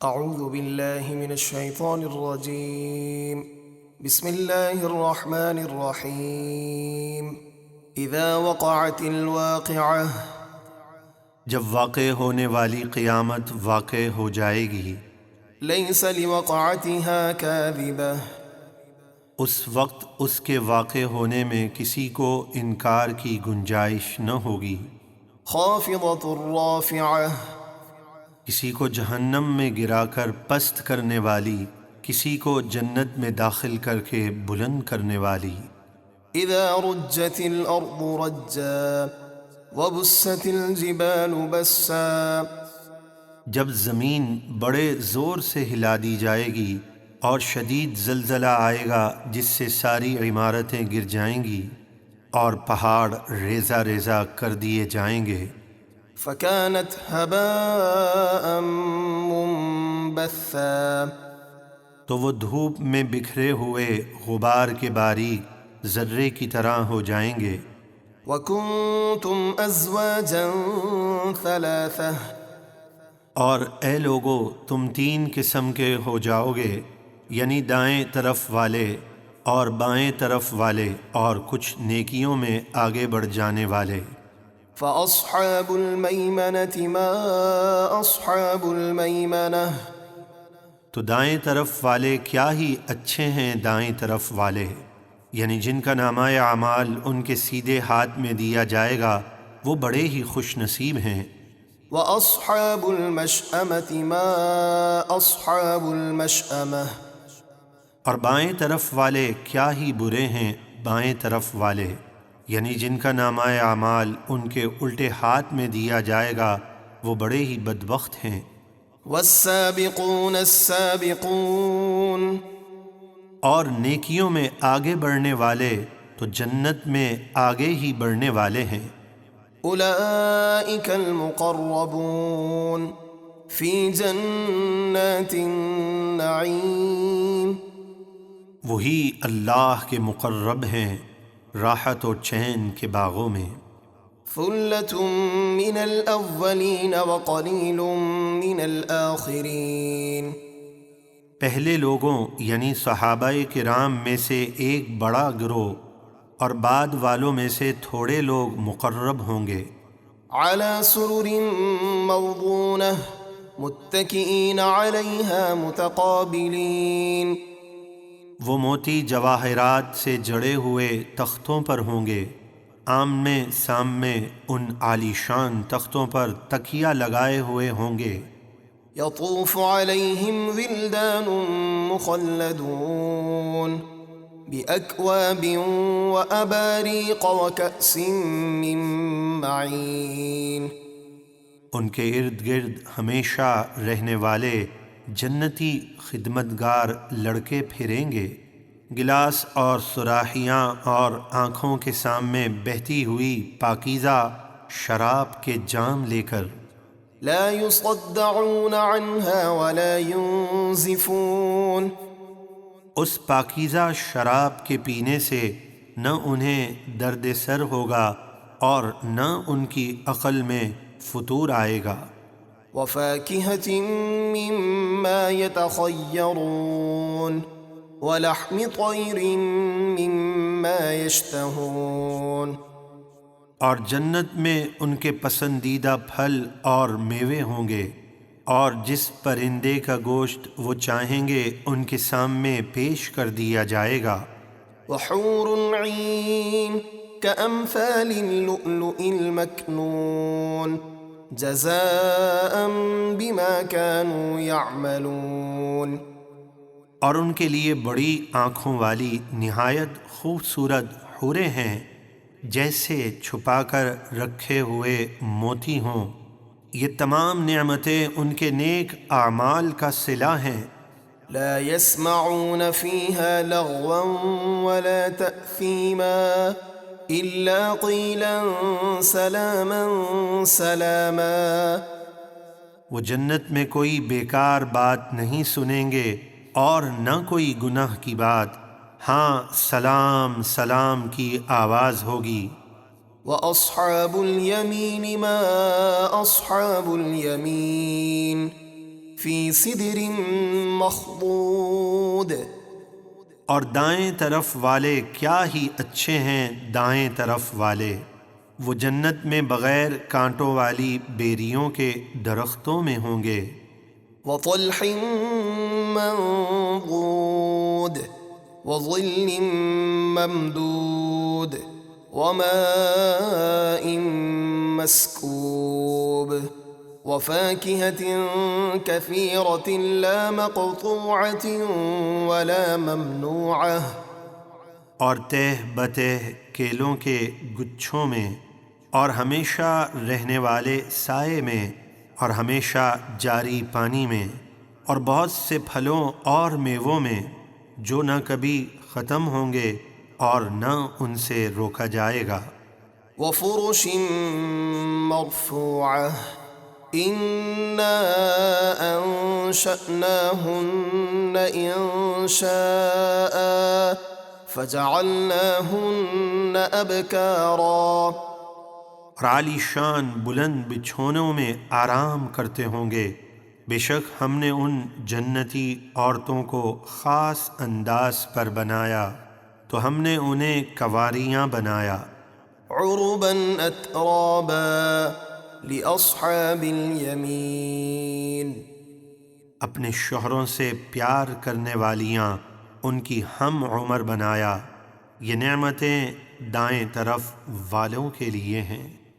اعوذ باللہ من الشیطان الرجیم بسم اللہ الرحمن الرحیم اذا وقعت الواقعہ، جب واقع ہونے والی قیامت واقع ہو جائے گی، لیس لوقعتها کاذبہ، اس وقت اس کے واقع ہونے میں کسی کو انکار کی گنجائش نہ ہوگی۔ خافضۃ رافعہ، کسی کو جہنم میں گرا کر پست کرنے والی، کسی کو جنت میں داخل کر کے بلند کرنے والی۔ اذا رجت الارض رجا وبست الجبال بسا، جب زمین بڑے زور سے ہلا دی جائے گی اور شدید زلزلہ آئے گا جس سے ساری عمارتیں گر جائیں گی اور پہاڑ ریزہ ریزہ کر دیے جائیں گے، فكانت هباء منبثا، تو وہ دھوپ میں بکھرے ہوئے غبار کے باریک ذرے کی طرح ہو جائیں گے۔ وكنتم ازواجا ثلاثة، اور اے لوگو تم تین قسم کے ہو جاؤ گے، یعنی دائیں طرف والے اور بائیں طرف والے اور کچھ نیکیوں میں آگے بڑھ جانے والے۔ فأصحاب الميمنة ما أصحاب الميمنة، تو دائیں طرف والے کیا ہی اچھے ہیں دائیں طرف والے، یعنی جن کا نامہ اعمال ان کے سیدھے ہاتھ میں دیا جائے گا وہ بڑے ہی خوش نصیب ہیں۔ وأصحاب المشأمة ما أصحاب المشأمة، اور بائیں طرف والے کیا ہی برے ہیں بائیں طرف والے، یعنی جن کا نامہ اعمال ان کے الٹے ہاتھ میں دیا جائے گا وہ بڑے ہی بدبخت ہیں۔ والسابقون السابقون، اور نیکیوں میں آگے بڑھنے والے تو جنت میں آگے ہی بڑھنے والے ہیں۔ أولئك المقربون في جنات النعيم، وہی اللہ کے مقرب ہیں راحت و چین کے باغوں میں۔ ثلة من الأولين وقليل من الآخرين، پہلے لوگوں یعنی صحابہ کرام میں سے ایک بڑا گروہ اور بعد والوں میں سے تھوڑے لوگ مقرب ہوں گے۔ على سرر موضونة متكئين عليها متقابلين، وہ موتی جواہرات سے جڑے ہوئے تختوں پر ہوں گے، آمنے سامنے ان عالی شان تختوں پر تکیہ لگائے ہوئے ہوں گے۔ يطوف عليهم ولدان مخلدون بأكواب وأباريق وكأس من معين، ان کے ارد گرد ہمیشہ رہنے والے جنتی خدمتگار لڑکے پھریں گے، گلاس اور سراحیاں اور آنکھوں کے سامنے بہتی ہوئی پاکیزہ شراب کے جام لے کر۔ لا يصدعون عنها ولا ينزفون، اس پاکیزہ شراب کے پینے سے نہ انہیں درد سر ہوگا اور نہ ان کی عقل میں فتور آئے گا۔ وفاكهة مما يتخيرون ولحم طير مما يشتهون، اور جنت میں ان کے پسندیدہ پھل اور میوے ہوں گے، اور جس پرندے کا گوشت وہ چاہیں گے ان کے سامنے پیش کر دیا جائے گا۔ وحور عين كأمثال اللؤلؤ المكنون جزاء بما كانوا يعملون، اور ان کے لیے بڑی آنکھوں والی نہایت خوبصورت حوریں ہیں جیسے چھپا کر رکھے ہوئے موتی ہوں، یہ تمام نعمتیں ان کے نیک اعمال کا صلہ ہیں۔ لا يسمعون فيها لغوا ولا تأثيما إلا قيلا سلاما سلاما، وہ جنت میں کوئی بیکار بات نہیں سنیں گے اور نہ کوئی گناہ کی بات، ہاں سلام سلام کی آواز ہوگی۔ وأصحاب اليمين ما أصحاب اليمين، فی سدر مخضود، اور دائیں طرف والے کیا ہی اچھے ہیں دائیں طرف والے، وہ جنت میں بغیر کانٹوں والی بیریوں کے درختوں میں ہوں گے۔ وطلح منضود وظل ممدود وماء مسكوب وفاكهة كثيرة لا مقطوعة ولا ممنوعة، اور تہ بتہ کیلوں کے گچھوں میں، اور ہمیشہ رہنے والے سائے میں، اور ہمیشہ جاری پانی میں، اور بہت سے پھلوں اور میووں میں جو نہ کبھی ختم ہوں گے اور نہ ان سے روکا جائے گا۔ وفرش مرفوعة إنا أنشأناهن إنشاء فجعلناهن أبكارا، اور عالی شان بلند بچھونوں میں آرام کرتے ہوں گے، بے شک ہم نے ان جنتی عورتوں کو خاص انداز پر بنایا تو ہم نے انہیں کنواریاں بنایا۔ عربا اترابا لاصحاب الیمین، اپنے شوہروں سے پیار کرنے والیاں ان کی ہم عمر بنایا، یہ نعمتیں دائیں طرف والوں کے لیے ہیں۔